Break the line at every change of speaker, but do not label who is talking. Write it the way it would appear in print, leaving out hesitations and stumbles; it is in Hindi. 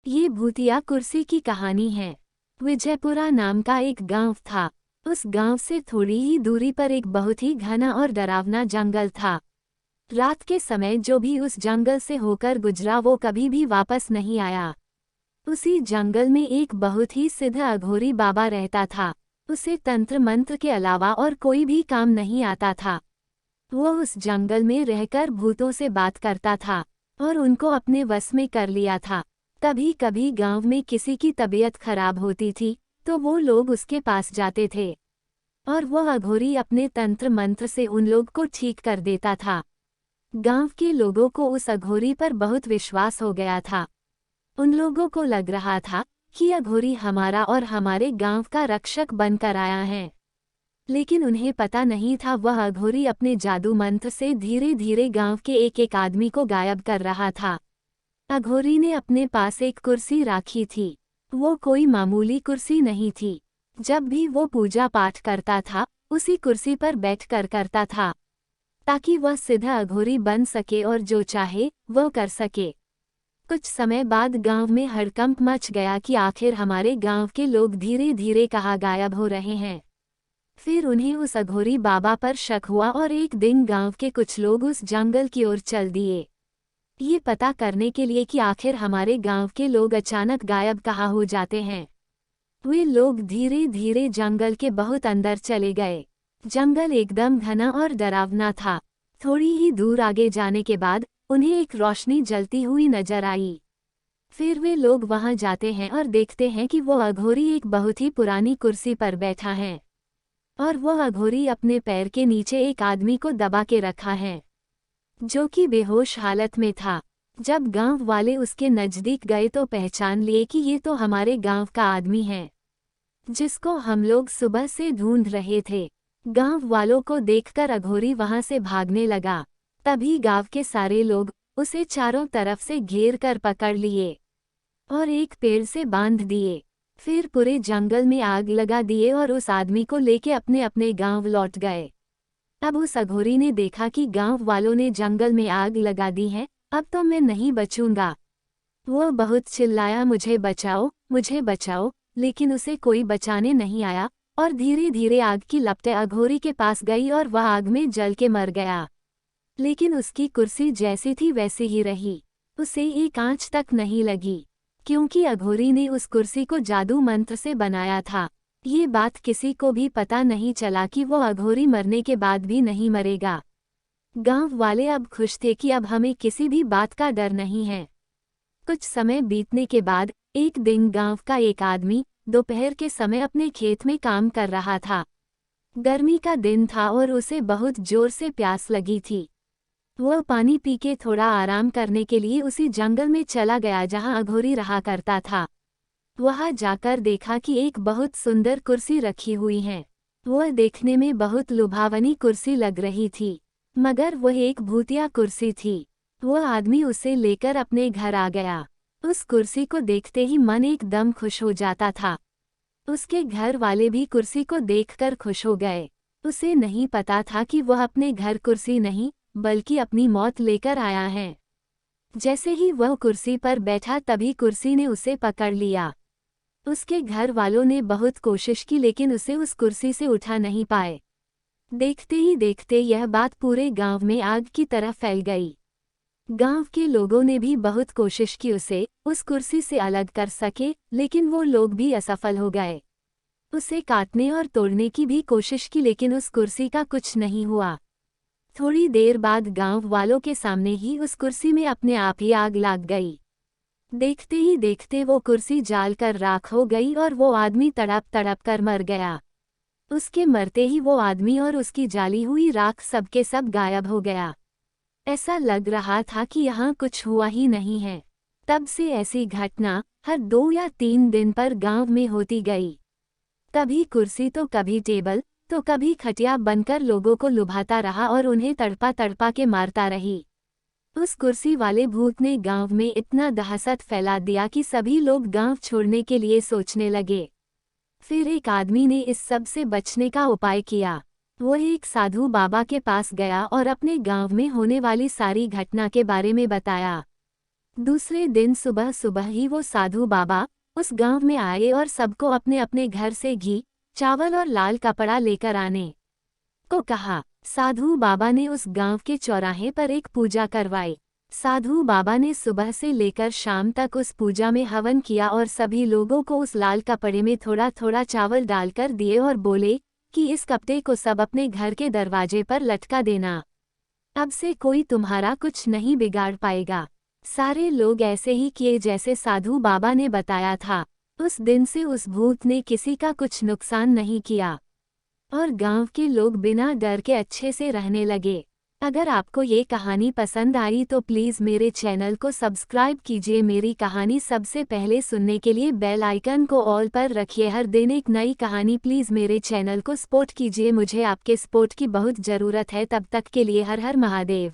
ये भूतिया कुर्सी की कहानी है। विजयपुरा नाम का एक गांव था। उस गांव से थोड़ी ही दूरी पर एक बहुत ही घना और डरावना जंगल था। रात के समय जो भी उस जंगल से होकर गुजरा वो कभी भी वापस नहीं आया। उसी जंगल में एक बहुत ही सिद्ध अघोरी बाबा रहता था। उसे तंत्र मंत्र के अलावा और कोई भी काम नहीं आता था। वो उस जंगल में रहकर भूतों से बात करता था और उनको अपने वश में कर लिया था। कभी कभी गांव में किसी की तबीयत खराब होती थी तो वो लोग उसके पास जाते थे और वो अघोरी अपने तंत्र मंत्र से उन लोग को ठीक कर देता था। गांव के लोगों को उस अघोरी पर बहुत विश्वास हो गया था। उन लोगों को लग रहा था कि अघोरी हमारा और हमारे गांव का रक्षक बनकर आया है। लेकिन उन्हें पता नहीं था वह अघोरी अपने जादू मंत्र से धीरे धीरे गांव के एक एक आदमी को गायब कर रहा था। अघोरी ने अपने पास एक कुर्सी राखी थी। वो कोई मामूली कुर्सी नहीं थी। जब भी वो पूजा पाठ करता था उसी कुर्सी पर बैठकर करता था ताकि वह सीधा अघोरी बन सके और जो चाहे वो कर सके। कुछ समय बाद गांव में हड़कंप मच गया कि आखिर हमारे गांव के लोग धीरे धीरे कहाँ गायब हो रहे हैं। फिर उन्हें उस अघोरी बाबा पर शक हुआ और एक दिन गांव के कुछ लोग उस जंगल की ओर चल दिए, ये पता करने के लिए कि आखिर हमारे गांव के लोग अचानक गायब कहाँ हो जाते हैं। वे लोग धीरे धीरे जंगल के बहुत अंदर चले गए। जंगल एकदम घना और डरावना था। थोड़ी ही दूर आगे जाने के बाद उन्हें एक रोशनी जलती हुई नजर आई। फिर वे लोग वहां जाते हैं और देखते हैं कि वो अघोरी एक बहुत ही पुरानी कुर्सी पर बैठा है और वह अघोरी अपने पैर के नीचे एक आदमी को दबा के रखा है जो कि बेहोश हालत में था। जब गांव वाले उसके नजदीक गए तो पहचान लिए कि ये तो हमारे गांव का आदमी है जिसको हम लोग सुबह से ढूंढ रहे थे। गांव वालों को देखकर अघोरी वहां से भागने लगा। तभी गांव के सारे लोग उसे चारों तरफ से घेर कर पकड़ लिए और एक पेड़ से बांध दिए। फिर पूरे जंगल में आग लगा दिए और उस आदमी को लेके अपने अपने गांव लौट गए। अब उस अघोरी ने देखा कि गांव वालों ने जंगल में आग लगा दी है, अब तो मैं नहीं बचूंगा। वो बहुत चिल्लाया, मुझे बचाओ मुझे बचाओ, लेकिन उसे कोई बचाने नहीं आया और धीरे धीरे आग की लपटें अघोरी के पास गई और वह आग में जल के मर गया। लेकिन उसकी कुर्सी जैसी थी वैसी ही रही। उसे एक आंच तक नहीं लगी क्योंकि अघोरी ने उस कुर्सी को जादू मंत्र से बनाया था। ये बात किसी को भी पता नहीं चला कि वो अघोरी मरने के बाद भी नहीं मरेगा। गांव वाले अब खुश थे कि अब हमें किसी भी बात का डर नहीं है। कुछ समय बीतने के बाद एक दिन गांव का एक आदमी दोपहर के समय अपने खेत में काम कर रहा था। गर्मी का दिन था और उसे बहुत जोर से प्यास लगी थी। वह पानी पी के थोड़ा आराम करने के लिए उसी जंगल में चला गया जहां अघोरी रहा करता था। वहां जाकर देखा कि एक बहुत सुंदर कुर्सी रखी हुई है। वह देखने में बहुत लुभावनी कुर्सी लग रही थी, मगर वह एक भूतिया कुर्सी थी। वह आदमी उसे लेकर अपने घर आ गया। उस कुर्सी को देखते ही मन एकदम खुश हो जाता था। उसके घर वाले भी कुर्सी को देखकर खुश हो गए। उसे नहीं पता था कि वह अपने घर कुर्सी नहीं बल्कि अपनी मौत लेकर आया है। जैसे ही वह कुर्सी पर बैठा तभी कुर्सी ने उसे पकड़ लिया। उसके घर वालों ने बहुत कोशिश की लेकिन उसे उस कुर्सी से उठा नहीं पाए। देखते ही देखते यह बात पूरे गांव में आग की तरह फैल गई। गांव के लोगों ने भी बहुत कोशिश की उसे उस कुर्सी से अलग कर सके, लेकिन वो लोग भी असफल हो गए। उसे काटने और तोड़ने की भी कोशिश की लेकिन उस कुर्सी का कुछ नहीं हुआ। थोड़ी देर बाद गांव वालों के सामने ही उस कुर्सी में अपने आप ही आग लग गई। देखते ही देखते वो कुर्सी जालकर राख हो गई और वो आदमी तड़प तड़प कर मर गया। उसके मरते ही वो आदमी और उसकी जाली हुई राख सबके सब गायब हो गया। ऐसा लग रहा था कि यहाँ कुछ हुआ ही नहीं है। तब से ऐसी घटना हर 2 या 3 दिन पर गांव में होती गई। कभी कुर्सी तो कभी टेबल तो कभी खटिया बनकर लोगों को लुभाता रहा और उन्हें तड़पा तड़पा के मारता रही। उस कुर्सी वाले भूत ने गांव में इतना दहशत फैला दिया कि सभी लोग गांव छोड़ने के लिए सोचने लगे। फिर एक आदमी ने इस सब से बचने का उपाय किया। वो एक साधु बाबा के पास गया और अपने गांव में होने वाली सारी घटना के बारे में बताया। दूसरे दिन सुबह सुबह ही वो साधु बाबा उस गांव में आए और सबको अपने अपने घर से घी, चावल और लाल कपड़ा लेकर आने को कहा। साधु बाबा ने उस गांव के चौराहे पर एक पूजा करवाई। साधु बाबा ने सुबह से लेकर शाम तक उस पूजा में हवन किया और सभी लोगों को उस लाल कपड़े में थोड़ा थोड़ा चावल डालकर दिए और बोले कि इस कपड़े को सब अपने घर के दरवाजे पर लटका देना। अब से कोई तुम्हारा कुछ नहीं बिगाड़ पाएगा। सारे लोग ऐसे ही किए जैसे साधु बाबा ने बताया था। उस दिन से उस भूत ने किसी का कुछ नुकसान नहीं किया और गांव के लोग बिना डर के अच्छे से रहने लगे। अगर आपको ये कहानी पसंद आई तो प्लीज़ मेरे चैनल को सब्सक्राइब कीजिए। मेरी कहानी सबसे पहले सुनने के लिए बेल आइकन को ऑल पर रखिए। हर दिन एक नई कहानी प्लीज़ मेरे चैनल को सपोर्ट कीजिए। मुझे आपके सपोर्ट की बहुत ज़रूरत है। तब तक के लिए हर हर महादेव।